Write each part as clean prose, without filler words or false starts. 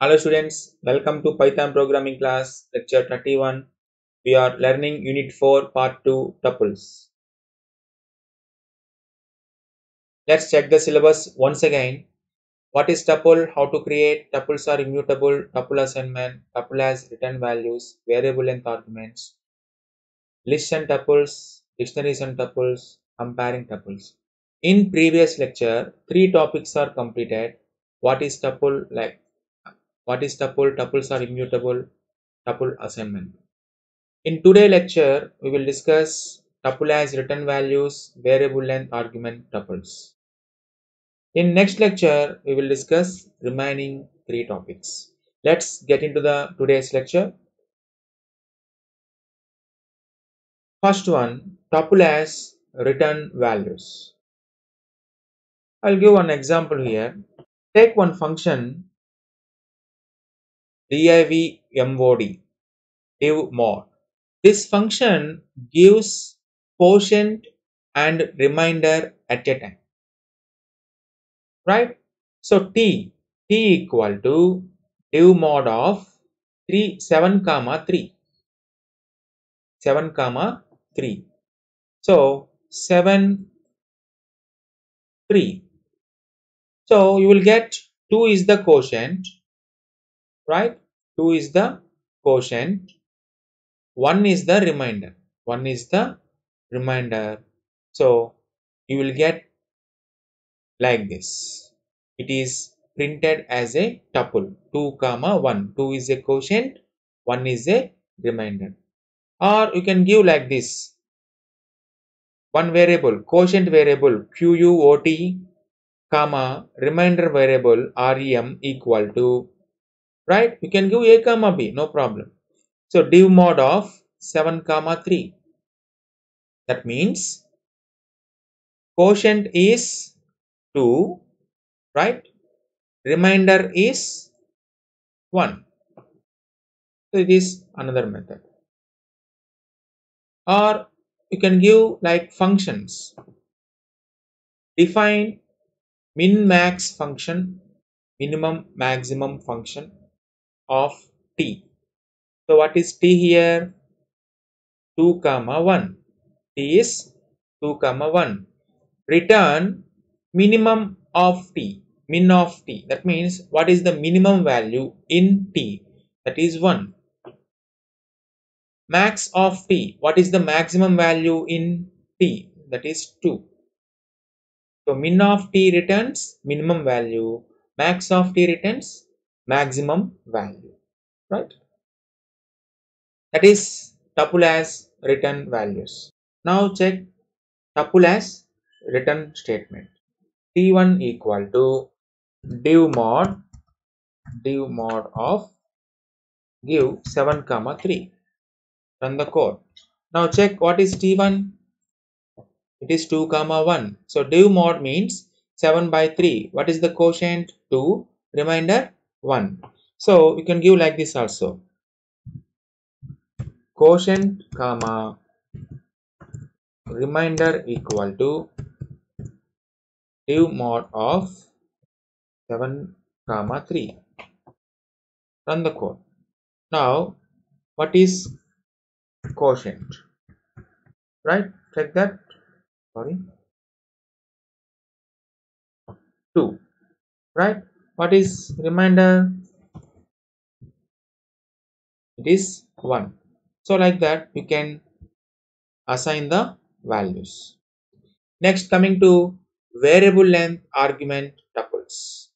Hello students, welcome to Python programming class lecture 31. We are learning unit 4 part 2 tuples. Let's check the syllabus once again. What is tuple? How to create? Tuples are immutable. Tuple assignment. Tuple has return values. Variable length arguments. Lists and tuples. Dictionaries and tuples. Comparing tuples. In previous lecture, 3 topics are completed. What is tuple? What is tuple? Tuples are immutable. Tuple assignment. In today's lecture, we will discuss tuple as return values, variable length argument tuples. In next lecture, we will discuss remaining 3 topics. Let's get into the today's lecture. First one, tuple as return values. I'll give one example here. Take one function divmod, divmod. This function gives quotient and remainder at a time. Right? So t equal to div mod of 7 comma 3. 7 comma 3. So 7 3. So you will get 2 is the quotient, right? 2 is the quotient. 1 is the remainder. 1 is the remainder. So you will get like this. It is printed as a tuple 2 comma 1. 2 is a quotient, 1 is a remainder. Or you can give like this. One variable, quotient variable QUOT, comma, remainder variable REM equal to, right? You can give A comma B, no problem. So div mod of 7 comma 3. That means quotient is 2, right? Remainder is 1. So it is another method. Or you can give like functions. Define min max function, minimum maximum function of t. So what is t here? 2 comma 1. T is 2 comma 1. Return minimum of t, min of t. That means what is the minimum value in t? That is 1. Max of t. What is the maximum value in t? That is 2. So min of t returns minimum value. Max of t returns maximum value. Right? That is tuple as return values. Now check tuple as return statement. T1 equal to div mod of give 7 comma 3. Run the code. Now check what is T1. It is 2 comma 1. So div mod means 7 by 3. What is the quotient? 2. Remainder 1. So you can give like this also. Quotient comma remainder equal to div mod of 7 comma 3. Run the code. Now what is quotient? Right? Check that. Sorry. 2. Right? What is remainder? It is 1. So like that you can assign the values. Next, coming to variable length argument tuples.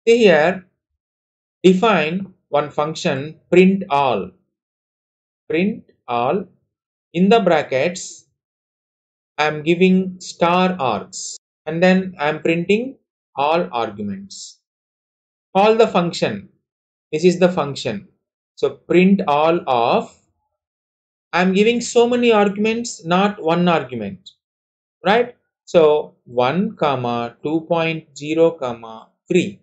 See here, define one function print all. Print all. In the brackets I am giving star args and then I am printing all arguments. Call the function. This is the function. So print all of, I am giving so many arguments, not one argument, right? So 1 comma 2.0 comma 3,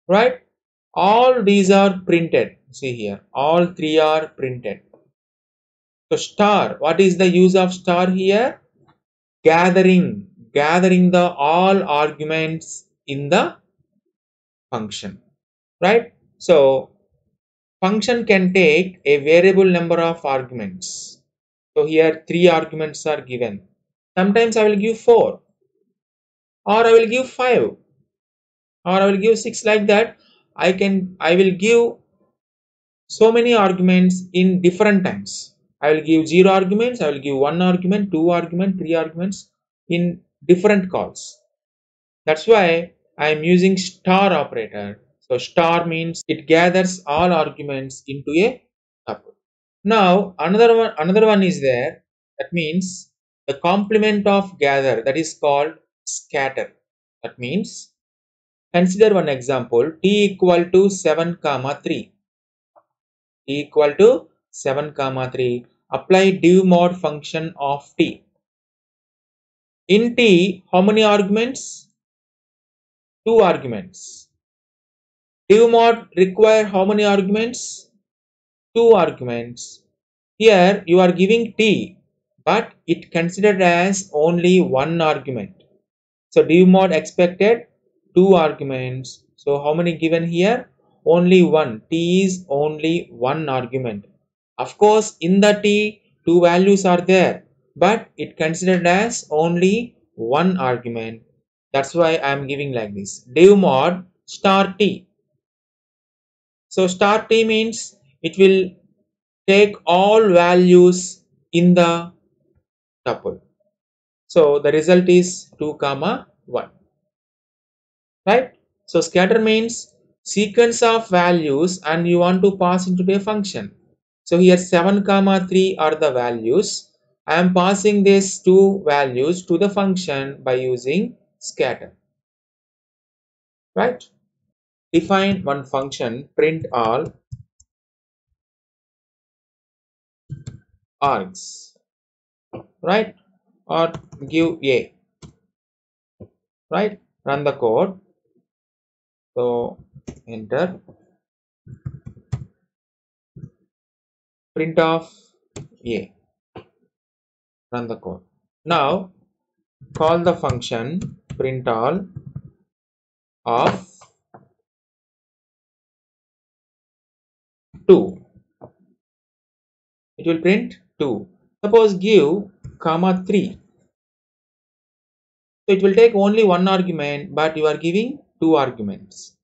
right? All these are printed. See here, all 3 are printed. So star, what is the use of star here? Gathering the all arguments in the function. right? So function can take a variable number of arguments. So here 3 arguments are given. Sometimes I will give 4, or I will give 5, or I will give 6, like that. I will give so many arguments in different times. I will give 0 arguments, I will give 1 argument, 2 argument, 3 arguments in different calls. That's why I am using star operator. So star means it gathers all arguments into a tuple. Now another one is there. That means the complement of gather, that is called scatter. That means consider one example, t equal to 7 comma 3. T equal to 7 comma 3. Apply div mod function of t. In t, how many arguments? 2 arguments. Div mod require how many arguments? 2 arguments. Here you are giving t, but it considered as only one argument. So div mod expected 2 arguments. So how many given here? Only one. T is only one argument. Of course, in the t, 2 values are there, but it considered as only one argument. That's why I am giving like this. Div mod star t. So star t means it will take all values in the tuple. So the result is 2 comma 1. Right? So scatter means sequence of values and you want to pass into a function. So here 7 comma 3 are the values. I am passing these two values to the function by using scatter. Right? Define one function, print all args. Right? Or give a. Right? Run the code. So enter, print of a, run the code. Now call the function print all of 2. It will print 2. Suppose give comma 3. So it will take only one argument, but you are giving 2 arguments.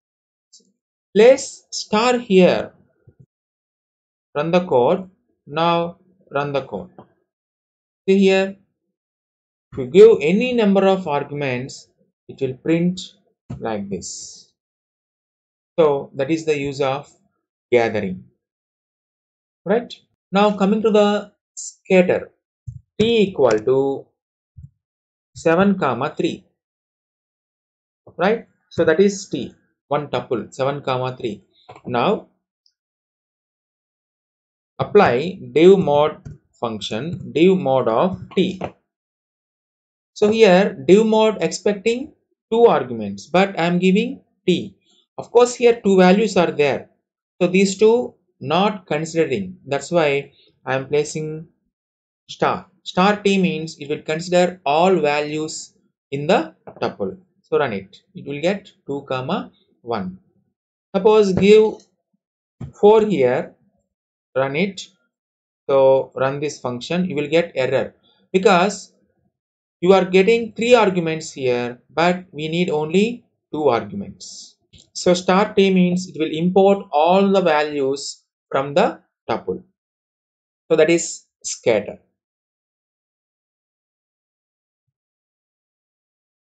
Place star here. Run the code. Now run the code. See here, if you give any number of arguments, it will print like this. So that is the use of gathering. Right? Now coming to the scatter. T equal to 7 comma 3. Right? So that is t, one tuple 7 comma 3. Now apply div mod function, div mod of t. So here div mod expecting 2 arguments, but I am giving t. Of course here 2 values are there. So these two not considering. That's why I am placing star. Star t means it will consider all values in the tuple. So run it. It will get 2 comma 1. Suppose give 4 here, run it. So run this function, you will get error because you are getting 3 arguments here, but we need only 2 arguments. So star t means it will import all the values from the tuple. So that is scatter.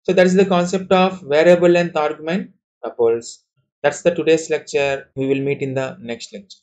So that is the concept of variable length argument tuples. That's the today's lecture. We will meet in the next lecture.